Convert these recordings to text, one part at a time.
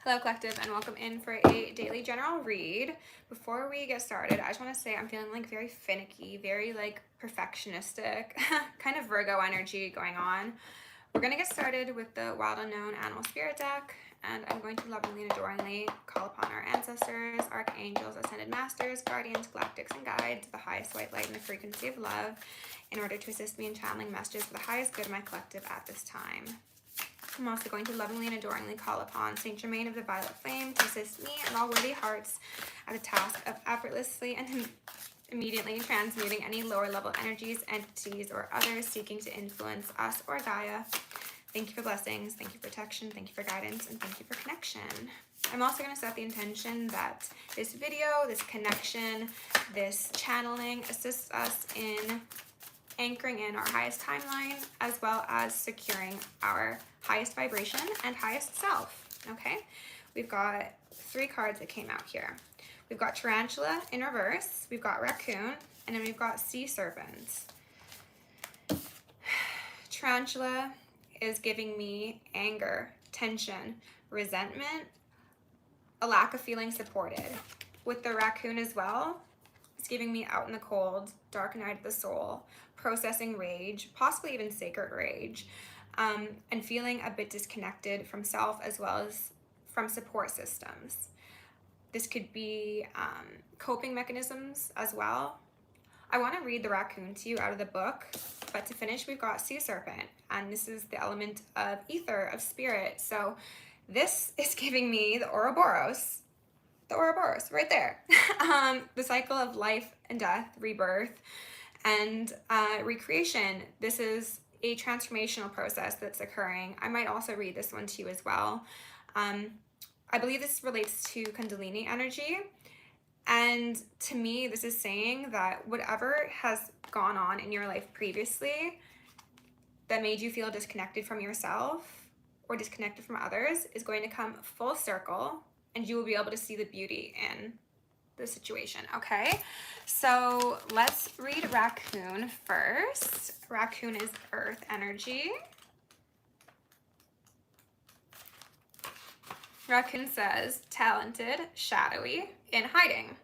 Hello Collective, and welcome in for a daily general read. Before we get started, I just want to say I'm feeling like very finicky, very like perfectionistic, kind of Virgo energy going on. We're going to get started with the Wild Unknown Animal Spirit deck, and I'm going to lovingly and adoringly call upon our ancestors, archangels, ascended masters, guardians, galactics, and guides, the highest white light and the frequency of love, in order to assist me in channeling messages for the highest good of my collective at this time. I'm also going to lovingly and adoringly call upon Saint Germain of the Violet Flame to assist me and all worthy hearts at the task of effortlessly and immediately transmuting any lower level energies, entities, or others seeking to influence us or Gaia. Thank you for blessings, thank you for protection, thank you for guidance, and thank you for connection. I'm also going to set the intention that this video, this connection, this channeling assists us in anchoring in our highest timeline, as well as securing our highest vibration and highest self. Okay, we've got 3 cards that came out here. We've got Tarantula in reverse, we've got Raccoon, and then we've got Sea Serpent. Tarantula is giving me anger, tension, resentment, a lack of feeling supported. With the Raccoon as well, it's giving me out in the cold, dark night of the soul, processing rage, possibly even sacred rage, and feeling a bit disconnected from self as well as from support systems. This could be coping mechanisms as well. I want to read the Raccoon to you out of the book, but to finish, we've got Sea Serpent, and this is the element of ether, of spirit. So this is giving me the Ouroboros. The Ouroboros, right there. The cycle of life and death, rebirth, and recreation. This is a transformational process that's occurring. I might also read this one to you as well. I believe this relates to Kundalini energy. And to me, this is saying that whatever has gone on in your life previously that made you feel disconnected from yourself or disconnected from others is going to come full circle, and you will be able to see the beauty in the situation, okay? So let's read Raccoon first. Raccoon is earth energy. Raccoon says, talented, shadowy, in hiding.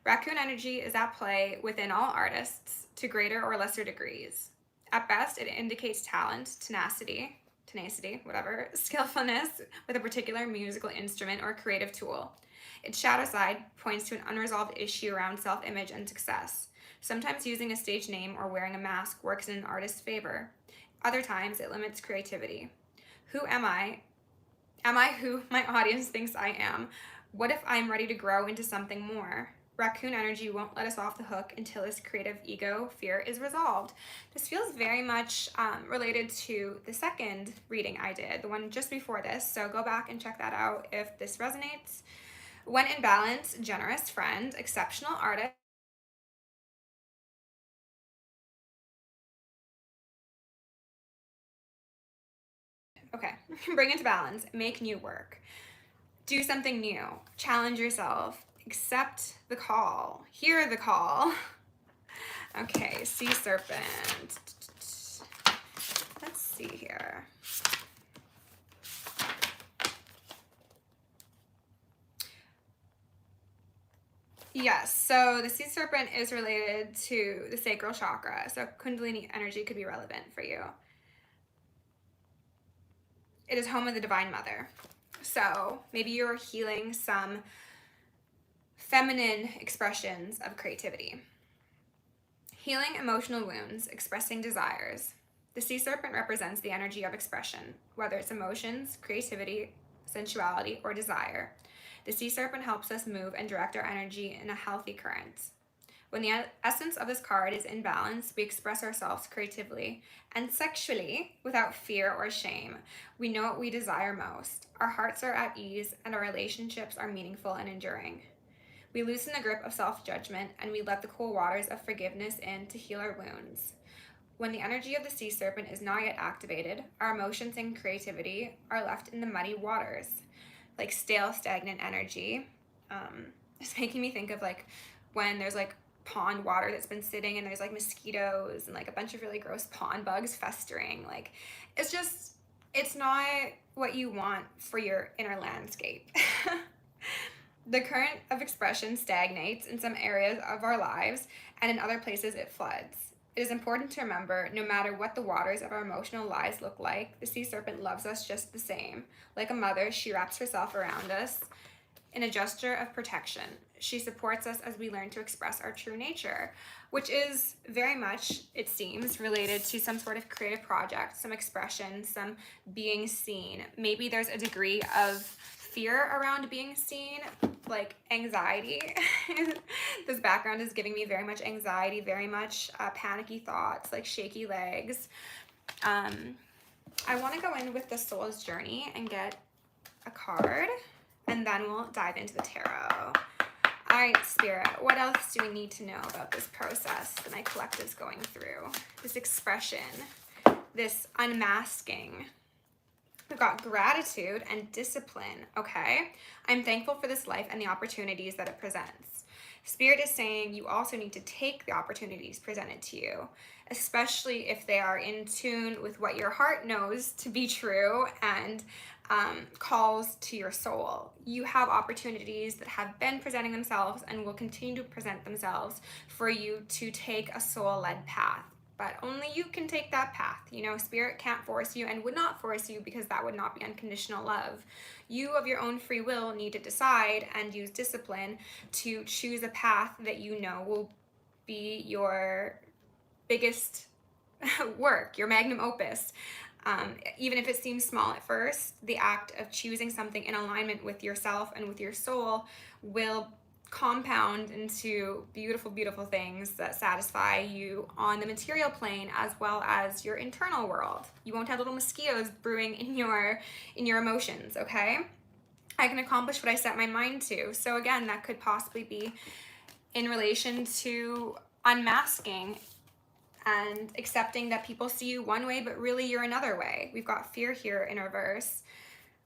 Raccoon energy is at play within all artists to greater or lesser degrees. At best, it indicates talent, tenacity, whatever, skillfulness with a particular musical instrument or creative tool. Its shadow side points to an unresolved issue around self-image and success. Sometimes using a stage name or wearing a mask works in an artist's favor. Other times, it limits creativity. Who am I? Am I who my audience thinks I am? What if I'm ready to grow into something more? Raccoon energy won't let us off the hook until this creative ego fear is resolved. This feels very much related to the second reading I did, the one just before this, so go back and check that out if this resonates. When in balance, generous friend, exceptional artist, okay, bring it to balance, make new work, do something new, challenge yourself, accept the call, hear the call. Okay, Sea Serpent. Let's see here. Yes, so the Sea Serpent is related to the sacral chakra, so Kundalini energy could be relevant for you. It is home of the Divine Mother. So maybe you're healing some feminine expressions of creativity. Healing emotional wounds, expressing desires. The Sea Serpent represents the energy of expression, whether it's emotions, creativity, sensuality, or desire. The Sea Serpent helps us move and direct our energy in a healthy current. When the essence of this card is in balance, we express ourselves creatively and sexually without fear or shame. We know what we desire most. Our hearts are at ease and our relationships are meaningful and enduring. We loosen the grip of self-judgment and we let the cool waters of forgiveness in to heal our wounds. When the energy of the Sea Serpent is not yet activated, our emotions and creativity are left in the muddy waters, like stale, stagnant energy. It's making me think of like when there's like pond water that's been sitting and there's like mosquitoes and like a bunch of really gross pond bugs festering. Like it's just it's not what you want for your inner landscape. The current of expression stagnates in some areas of our lives, and in other places it floods. It is important to remember, no matter what the waters of our emotional lives look like, the sea serpent loves us just the same. Like a mother, she wraps herself around us in a gesture of protection. She supports us as we learn to express our true nature, which is very much, it seems, related to some sort of creative project, some expression, some being seen. Maybe there's a degree of fear around being seen, like anxiety. This background is giving me very much anxiety, very much panicky thoughts, like shaky legs. I want to go in with the soul's journey and get a card, and then we'll dive into the tarot. All right, Spirit, what else do we need to know about this process that my collective's going through? This expression, this unmasking. We've got gratitude and discipline, okay? I'm thankful for this life and the opportunities that it presents. Spirit is saying you also need to take the opportunities presented to you, especially if they are in tune with what your heart knows to be true and calls to your soul. You have opportunities that have been presenting themselves and will continue to present themselves for you to take a soul-led path. But only you can take that path. You know, Spirit can't force you and would not force you, because that would not be unconditional love. You, of your own free will, need to decide and use discipline to choose a path that you know will be your biggest work, your magnum opus. Even if it seems small at first, the act of choosing something in alignment with yourself and with your soul will compound into beautiful, beautiful things that satisfy you on the material plane as well as your internal world. You won't have little mosquitoes brewing in your emotions, okay? I can accomplish what I set my mind to. So again, that could possibly be in relation to unmasking and accepting that people see you one way, but really you're another way. We've got fear here in reverse.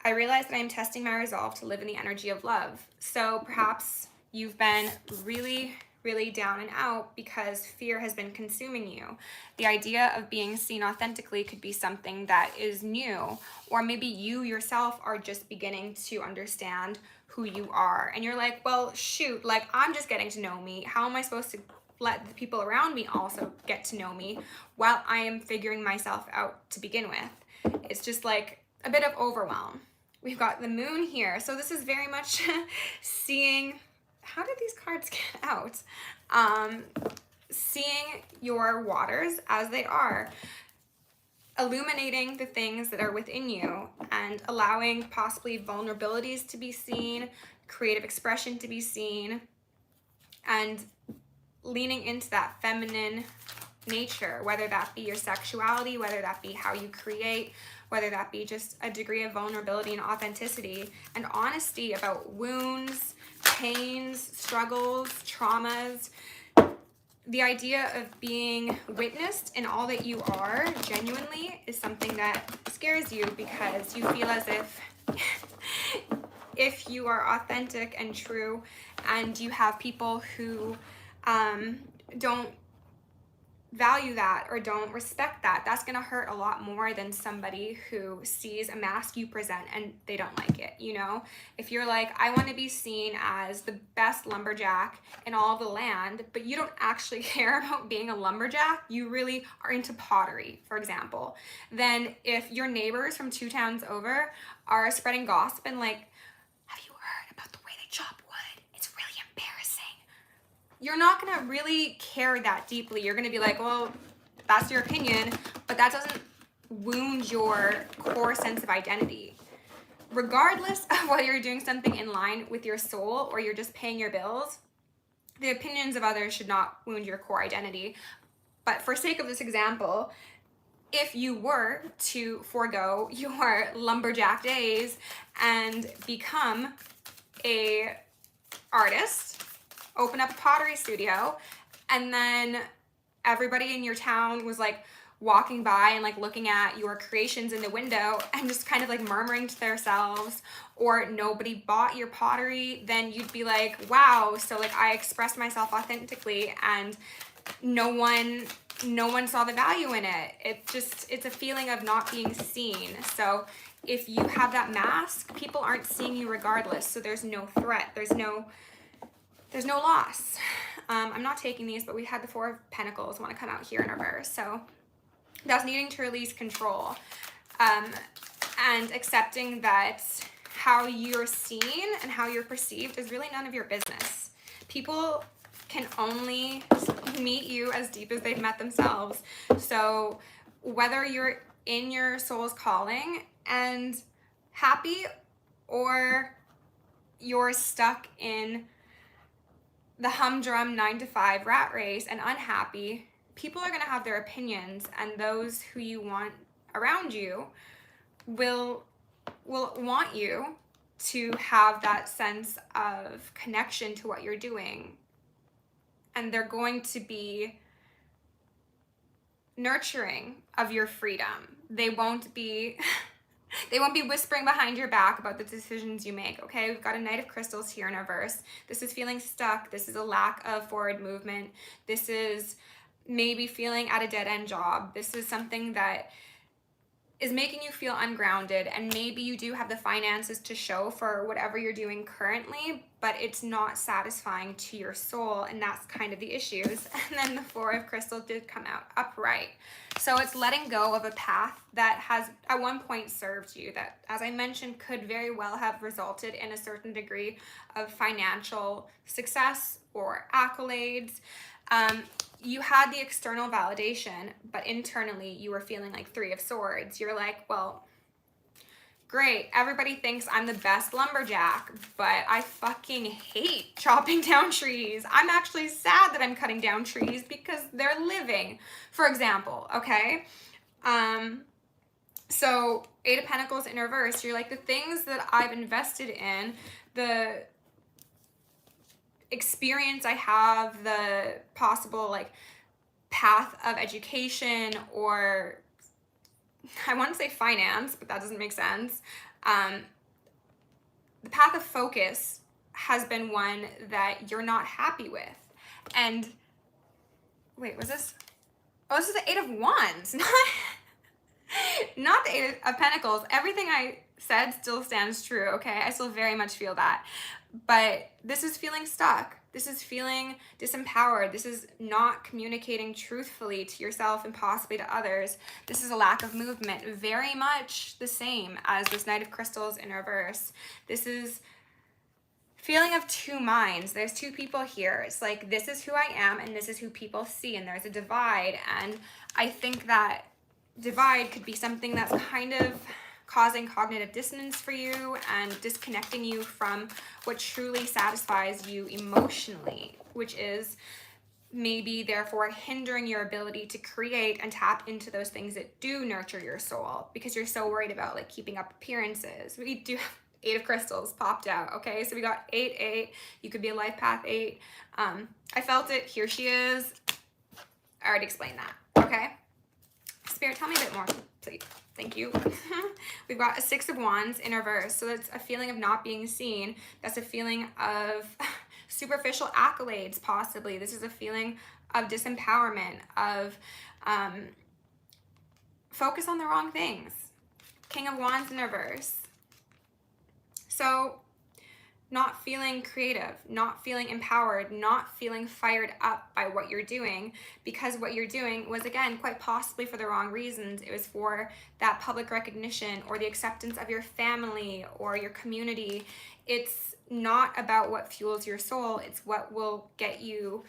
I realize that I'm testing my resolve to live in the energy of love. So perhaps you've been really, really down and out because fear has been consuming you. The idea of being seen authentically could be something that is new, or maybe you yourself are just beginning to understand who you are. And you're like, well, shoot, like I'm just getting to know me. How am I supposed to let the people around me also get to know me while I am figuring myself out to begin with? It's just like a bit of overwhelm. We've got the moon here. So this is very much seeing, how did these cards get out? Seeing your waters as they are, illuminating the things that are within you and allowing possibly vulnerabilities to be seen, creative expression to be seen, and leaning into that feminine nature, whether that be your sexuality, whether that be how you create, whether that be just a degree of vulnerability and authenticity and honesty about wounds, pains, struggles, traumas. The idea of being witnessed in all that you are genuinely is something that scares you, because you feel as if you are authentic and true and you have people who don't value that or don't respect that, that's gonna hurt a lot more than somebody who sees a mask you present and they don't like it, you know? If you're like, I wanna be seen as the best lumberjack in all of the land, but you don't actually care about being a lumberjack, you really are into pottery, for example, then if your neighbors from 2 towns over are spreading gossip and like, have you heard about the way they chop wood? It's really embarrassing. You're not gonna really care that deeply. You're gonna be like, well, that's your opinion, but that doesn't wound your core sense of identity. Regardless of whether you're doing something in line with your soul or you're just paying your bills, the opinions of others should not wound your core identity. But for sake of this example, if you were to forego your lumberjack days and become a artist, open up a pottery studio, and then everybody in your town was like walking by and like looking at your creations in the window and just kind of like murmuring to themselves, or nobody bought your pottery, then you'd be like, wow, so like I expressed myself authentically and no one no one saw the value in it. It's a feeling of not being seen. So if you have that mask, people aren't seeing you regardless. So there's no threat. There's no loss. I'm not taking these, but we had the Four of Pentacles want to come out here in reverse. So that's needing to release control, and accepting that how you're seen and how you're perceived is really none of your business. People can only meet you as deep as they've met themselves. So whether you're in your soul's calling and happy, or you're stuck in the humdrum 9-to-5 rat race and unhappy, people are going to have their opinions, and those who you want around you will want you to have that sense of connection to what you're doing. And they're going to be nurturing of your freedom. They won't be whispering behind your back about the decisions you make, okay? We've got a Knight of Crystals here in reverse. This is feeling stuck. This is a lack of forward movement. This is maybe feeling at a dead-end job. This is something that is making you feel ungrounded, and maybe you do have the finances to show for whatever you're doing currently, but it's not satisfying to your soul, and that's kind of the issues. And then the Four of Crystals did come out upright. So it's letting go of a path that has at one point served you, that, as I mentioned, could very well have resulted in a certain degree of financial success or accolades. You had the external validation, but internally you were feeling like Three of Swords. You're like, well, great, everybody thinks I'm the best lumberjack, but I fucking hate chopping down trees. I'm actually sad that I'm cutting down trees because they're living, for example, okay? So Eight of Pentacles in reverse, you're like, the things that I've invested in, the experience I have, the possible like path of education, or I want to say finance, but that doesn't make sense. The path of focus has been one that you're not happy with. And wait, was this? Oh, this is the Eight of Wands, not the Eight of Pentacles. Everything I said still stands true, okay? I still very much feel that. But this is feeling stuck. This is feeling disempowered. This is not communicating truthfully to yourself and possibly to others. This is a lack of movement, very much the same as this Knight of Crystals in reverse. This is feeling of two minds. There's two people here. It's like, this is who I am and this is who people see, and there's a divide. And I think that divide could be something that's kind of causing cognitive dissonance for you and disconnecting you from what truly satisfies you emotionally, which is maybe therefore hindering your ability to create and tap into those things that do nurture your soul, because you're so worried about like keeping up appearances. We do have Eight of Crystals popped out, okay? So we got 8-8. You could be a life path 8. I felt it. Here she is. I already explained that, okay? Spirit, tell me a bit more, please. Thank you. We've got a Six of Wands in reverse. So that's a feeling of not being seen. That's a feeling of superficial accolades, possibly. This is a feeling of disempowerment, of focus on the wrong things. King of Wands in reverse. So not feeling creative, not feeling empowered, not feeling fired up by what you're doing, because what you're doing was, again, quite possibly for the wrong reasons. It was for that public recognition or the acceptance of your family or your community. It's not about what fuels your soul. It's what will get you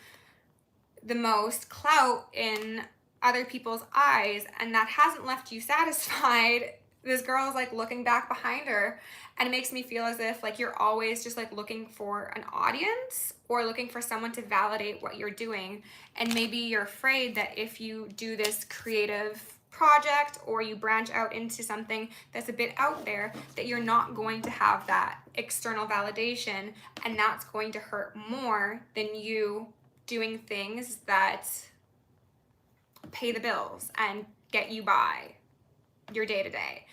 the most clout in other people's eyes, and that hasn't left you satisfied. This girl is like looking back behind her, and it makes me feel as if like you're always just like looking for an audience or looking for someone to validate what you're doing. And maybe you're afraid that if you do this creative project or you branch out into something that's a bit out there, that you're not going to have that external validation, and that's going to hurt more than you doing things that pay the bills and get you by your day-to-day.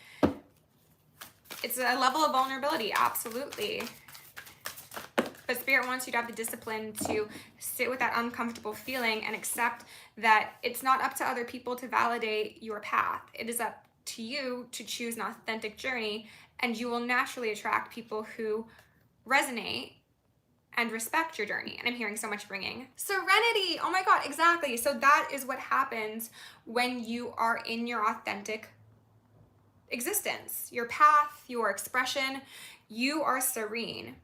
It's a level of vulnerability, absolutely. But But Spirit wants you to have the discipline to sit with that uncomfortable feeling and accept that it's not up to other people to validate your path. It is up to you to choose an authentic journey, and you will naturally attract people who resonate and respect your journey. And I'm hearing so much bringing serenity. Oh my God, exactly. So that is what happens when you are in your authentic existence, your path, your expression. You are serene.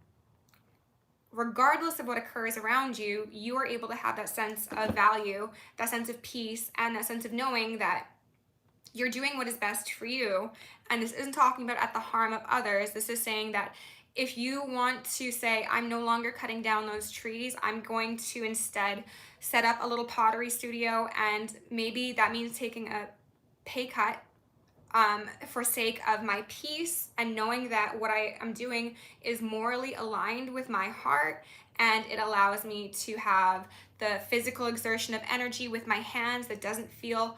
Regardless of what occurs around you, you are able to have that sense of value, that sense of peace, and that sense of knowing that you're doing what is best for you. And this isn't talking about at the harm of others. This is saying that if you want to say, I'm no longer cutting down those trees, I'm going to instead set up a little pottery studio, and maybe that means taking a pay cut for sake of my peace and knowing that what I am doing is morally aligned with my heart, and it allows me to have the physical exertion of energy with my hands that doesn't feel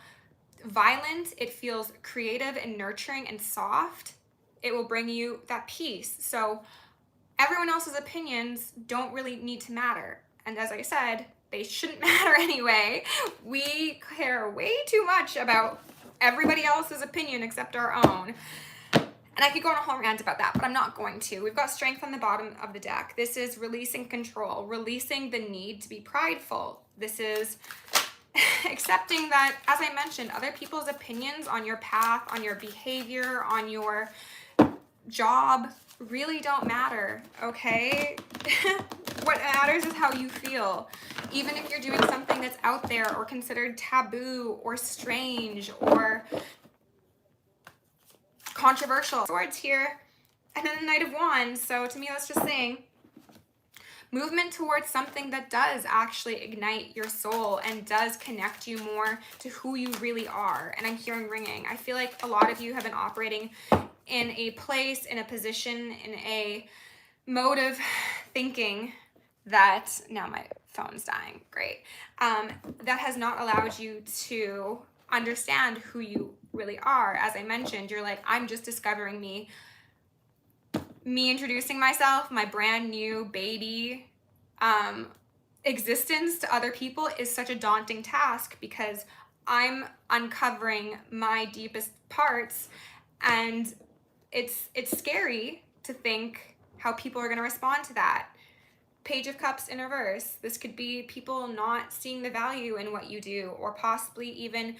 violent. It feels creative and nurturing and soft. It will bring you that peace. So everyone else's opinions don't really need to matter. And as I said, they shouldn't matter anyway. We care way too much about everybody else's opinion except our own. And I could go on a whole rant about that, but I'm not going to. We've got strength on the bottom of the deck. This is releasing control, releasing the need to be prideful. This is accepting that, as I mentioned, other people's opinions on your path, on your behavior, on your job really don't matter, okay? What matters is how you feel. Even if you're doing something that's out there or considered taboo or strange or controversial. Swords here, and then the Knight of Wands. So to me, that's just saying movement towards something that does actually ignite your soul and does connect you more to who you really are. And I'm hearing ringing. I feel like a lot of you have been operating in a place, in a position, in a mode of thinking that, now my phone's dying, great, that has not allowed you to understand who you really are. As I mentioned, you're like, I'm just discovering me. Me introducing myself, my brand new baby existence to other people is such a daunting task because I'm uncovering my deepest parts, and it's scary to think how people are going to respond to that. Page of Cups in reverse. This could be people not seeing the value in what you do, or possibly even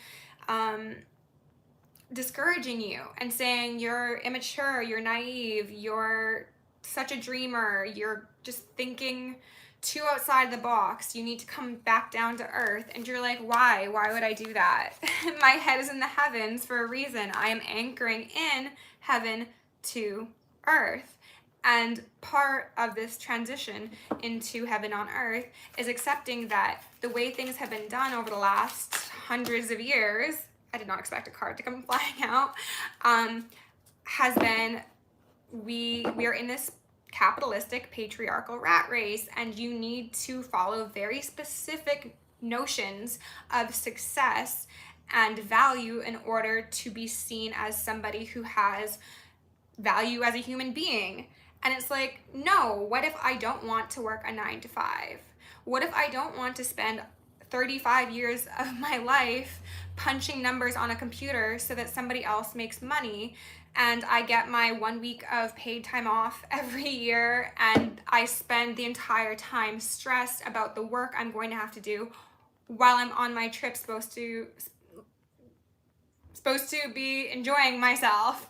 discouraging you and saying you're immature, you're naive, you're such a dreamer, you're just thinking too outside the box, you need to come back down to earth. And you're like, why would I do that? My head is in the heavens for a reason. I am anchoring in heaven to earth. And part of this transition into heaven on earth is accepting that the way things have been done over the last hundreds of years, I did not expect a card to come flying out, has been, we are in this capitalistic patriarchal rat race, and you need to follow very specific notions of success and value in order to be seen as somebody who has value as a human being. And it's like, no, what if I don't want to work a 9-to-5? What if I don't want to spend 35 years of my life punching numbers on a computer so that somebody else makes money, and I get my 1 week of paid time off every year, and I spend the entire time stressed about the work I'm going to have to do while I'm on my trip supposed to be enjoying myself.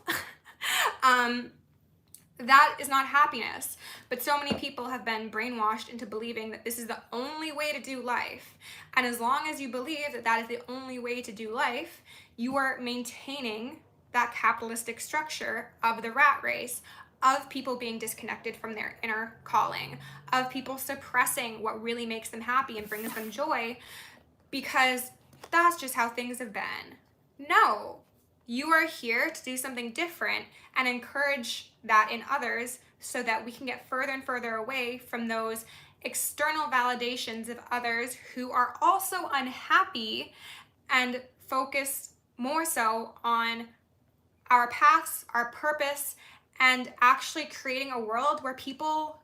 That is not happiness. But so many people have been brainwashed into believing that this is the only way to do life. And as long as you believe that that is the only way to do life, you are maintaining that capitalistic structure of the rat race, of people being disconnected from their inner calling, of people suppressing what really makes them happy and brings them joy, because that's just how things have been. No. You are here to do something different and encourage that in others so that we can get further and further away from those external validations of others who are also unhappy, and focus more so on our paths, our purpose, and actually creating a world where people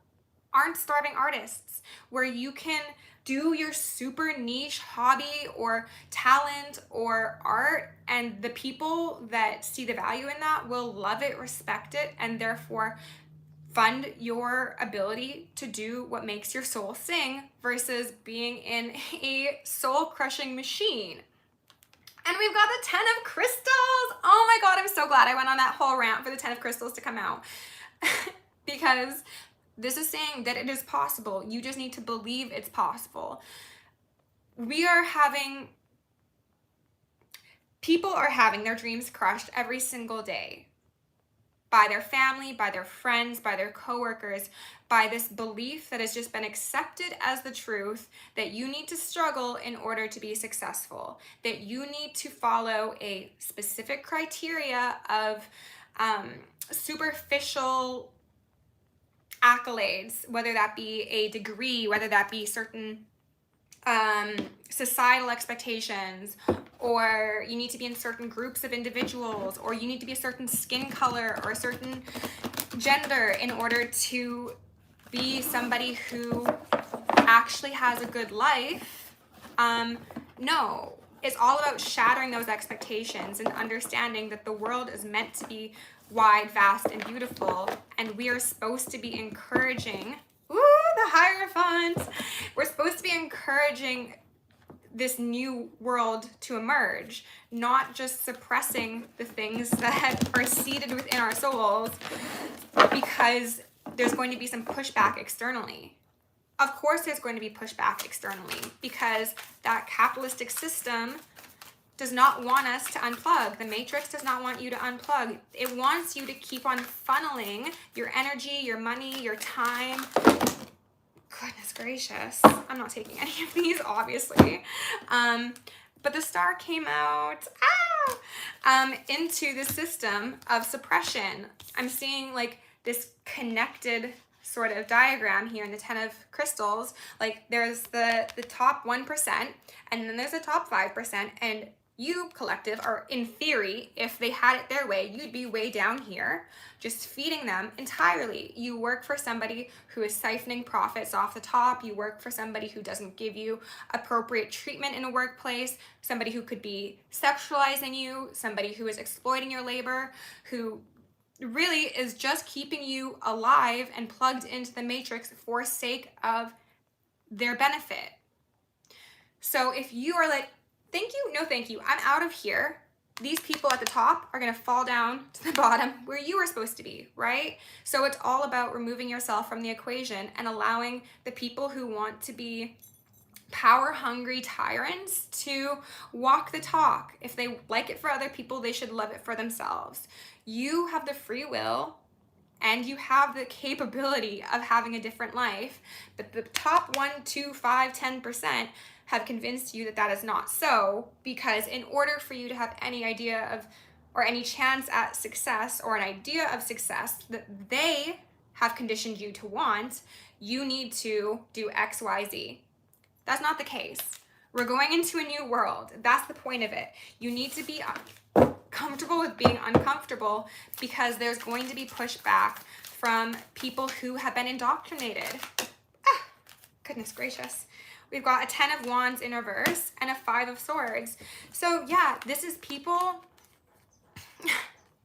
aren't starving artists, where you can do your super niche hobby or talent or art, and the people that see the value in that will love it, respect it, and therefore fund your ability to do what makes your soul sing versus being in a soul-crushing machine. And we've got the 10 of crystals. Oh my God, I'm so glad I went on that whole rant for the 10 of crystals to come out. Because this is saying that it is possible. You just need to believe it's possible. People are having their dreams crushed every single day by their family, by their friends, by their coworkers, by this belief that has just been accepted as the truth, that you need to struggle in order to be successful, that you need to follow a specific criteria of superficial accolades, whether that be a degree, whether that be certain societal expectations, or you need to be in certain groups of individuals, or you need to be a certain skin color or a certain gender in order to be somebody who actually has a good life. No, it's all about shattering those expectations and understanding that the world is meant to be wide, vast, and beautiful, and we are supposed to be encouraging, the Hierophant, we're supposed to be encouraging this new world to emerge, not just suppressing the things that are seated within our souls because there's going to be some pushback externally. Of course there's going to be pushback externally because that capitalistic system does not want us to unplug. The matrix does not want you to unplug. It wants you to keep on funneling your energy, your money, your time. Goodness gracious. I'm not taking any of these, obviously. But the star came out into the system of suppression. I'm seeing like this connected sort of diagram here in the 10 of crystals. Like there's the top 1%, and then there's the top 5%, and you, collective, are in theory, if they had it their way, you'd be way down here, just feeding them entirely. You work for somebody who is siphoning profits off the top. You work for somebody who doesn't give you appropriate treatment in a workplace, somebody who could be sexualizing you, somebody who is exploiting your labor, who really is just keeping you alive and plugged into the matrix for sake of their benefit. So if you are like, thank you, no thank you, I'm out of here, these people at the top are going to fall down to the bottom where you were supposed to be, right? So it's all about removing yourself from the equation and allowing the people who want to be power-hungry tyrants to walk the talk. If they like it for other people, they should love it for themselves. You have the free will and you have the capability of having a different life, but the top 1, 2, 5, 10% have convinced you that that is not so, because in order for you to have any idea of or any chance at success or an idea of success that they have conditioned you to want, you need to do X, Y, Z. That's not the case. We're going into a new world. That's the point of it. You need to be comfortable with being uncomfortable because there's going to be pushback from people who have been indoctrinated. Goodness gracious. We've got a 10 of Wands in reverse and a 5 of Swords. So yeah, this is people,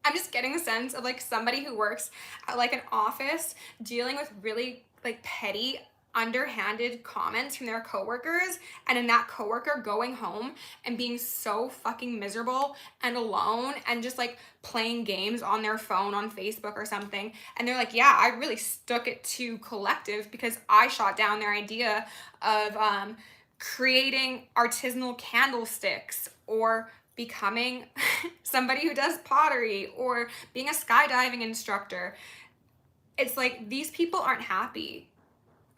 I'm just getting a sense of like somebody who works at like an office dealing with really like petty, underhanded comments from their coworkers, and then that coworker going home and being so fucking miserable and alone and just like playing games on their phone on Facebook or something, and they're like, yeah, I really stuck it to collective because I shot down their idea of creating artisanal candlesticks or becoming somebody who does pottery or being a skydiving instructor. It's like these people aren't happy.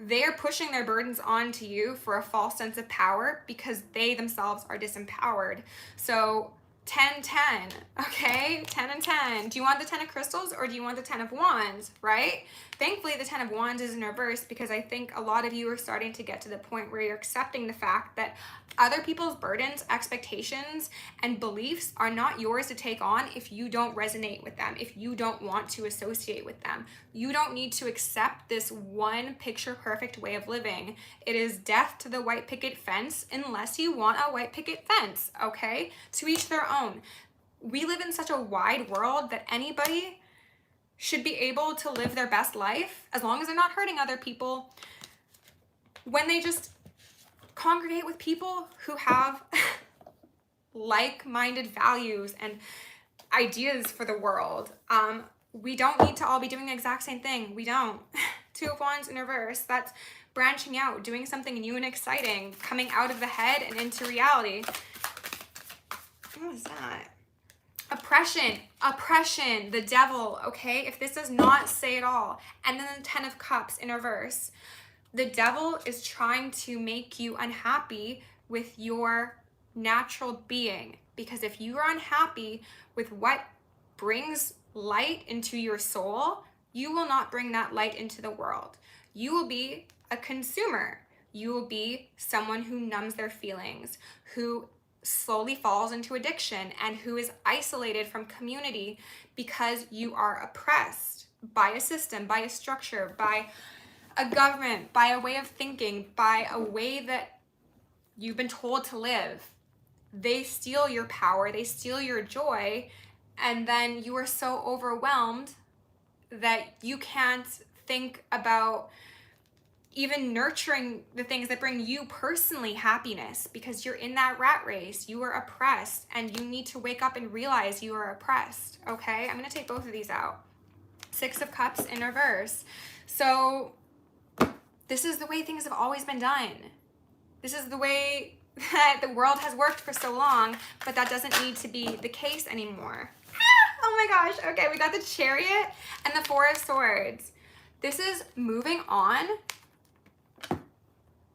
They're pushing their burdens onto you for a false sense of power because they themselves are disempowered. So 10, 10, okay? 10 and 10. Do you want the 10 of crystals or do you want the 10 of wands, right? Thankfully, the 10 of wands is in reverse because I think a lot of you are starting to get to the point where you're accepting the fact that Other people's burdens, expectations, and beliefs are not yours to take on if you don't resonate with them, if you don't want to associate with them. You don't need to accept this one picture perfect way of living. It is death to the white picket fence unless you want a white picket fence, okay? To each their own. We live in such a wide world that anybody should be able to live their best life as long as they're not hurting other people when they just congregate with people who have like-minded values and ideas for the world. We don't need to all be doing the exact same thing. We don't. Two of Wands in reverse. That's branching out, doing something new and exciting, coming out of the head and into reality. What is that? Oppression, the devil, okay? If this does not say it all. And then the 10 of Cups in reverse. The devil is trying to make you unhappy with your natural being. Because if you are unhappy with what brings light into your soul, you will not bring that light into the world. You will be a consumer. You will be someone who numbs their feelings, who slowly falls into addiction, and who is isolated from community because you are oppressed by a system, by a structure, by a government, by a way of thinking, by a way that you've been told to live. They steal your power, they steal your joy, and then you are so overwhelmed that you can't think about even nurturing the things that bring you personally happiness because you're in that rat race. You are oppressed and you need to wake up and realize you are oppressed, okay? I'm gonna take both of these out. 6 of Cups in reverse. So this is the way things have always been done. This is the way that the world has worked for so long, but that doesn't need to be the case anymore. Oh my gosh, okay, we got the Chariot and the 4 of Swords. This is moving on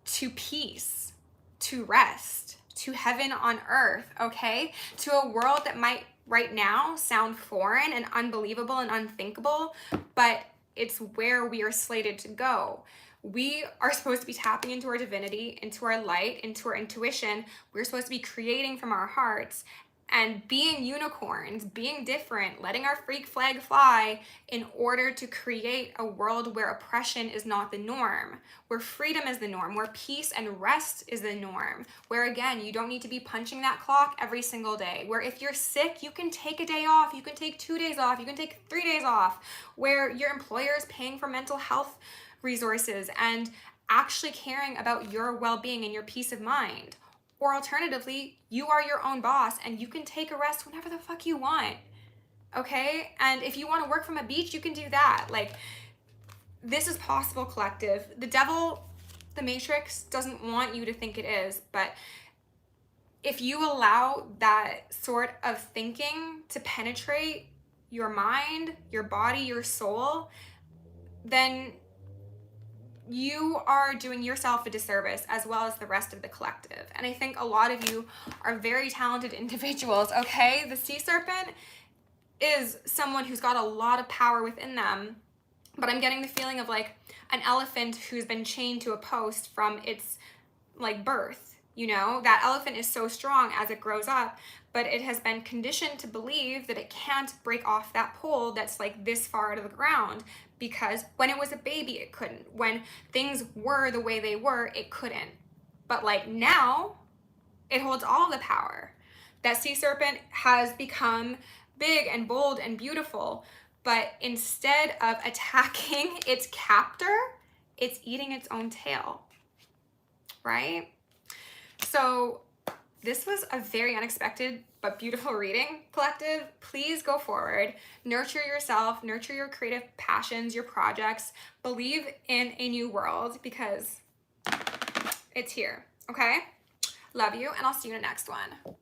to peace, to rest, to heaven on earth, okay? To a world that might right now sound foreign and unbelievable and unthinkable, but it's where we are slated to go. We are supposed to be tapping into our divinity, into our light, into our intuition. We're supposed to be creating from our hearts and being unicorns, being different, letting our freak flag fly in order to create a world where oppression is not the norm, where freedom is the norm, where peace and rest is the norm, where again, you don't need to be punching that clock every single day, where if you're sick, you can take a day off, you can take 2 days off, you can take 3 days off, where your employer is paying for mental health resources and actually caring about your well-being and your peace of mind. Or alternatively, you are your own boss and you can take a rest whenever the fuck you want, okay? And if you want to work from a beach, you can do that. Like, this is possible, collective. The devil, the Matrix, doesn't want you to think it is, but if you allow that sort of thinking to penetrate your mind, your body, your soul, then you are doing yourself a disservice as well as the rest of the collective. And I think a lot of you are very talented individuals, okay? The sea serpent is someone who's got a lot of power within them, but I'm getting the feeling of like an elephant who's been chained to a post from its like birth, you know? That elephant is so strong as it grows up, but it has been conditioned to believe that it can't break off that pole that's like this far out of the ground, because when it was a baby, it couldn't. When things were the way they were, it couldn't. But like now, it holds all the power. That sea serpent has become big and bold and beautiful, but instead of attacking its captor, it's eating its own tail, right? So this was a very unexpected but beautiful reading, collective. Please go forward, nurture yourself, nurture your creative passions, your projects, believe in a new world because it's here, okay? Love you, and I'll see you in the next one.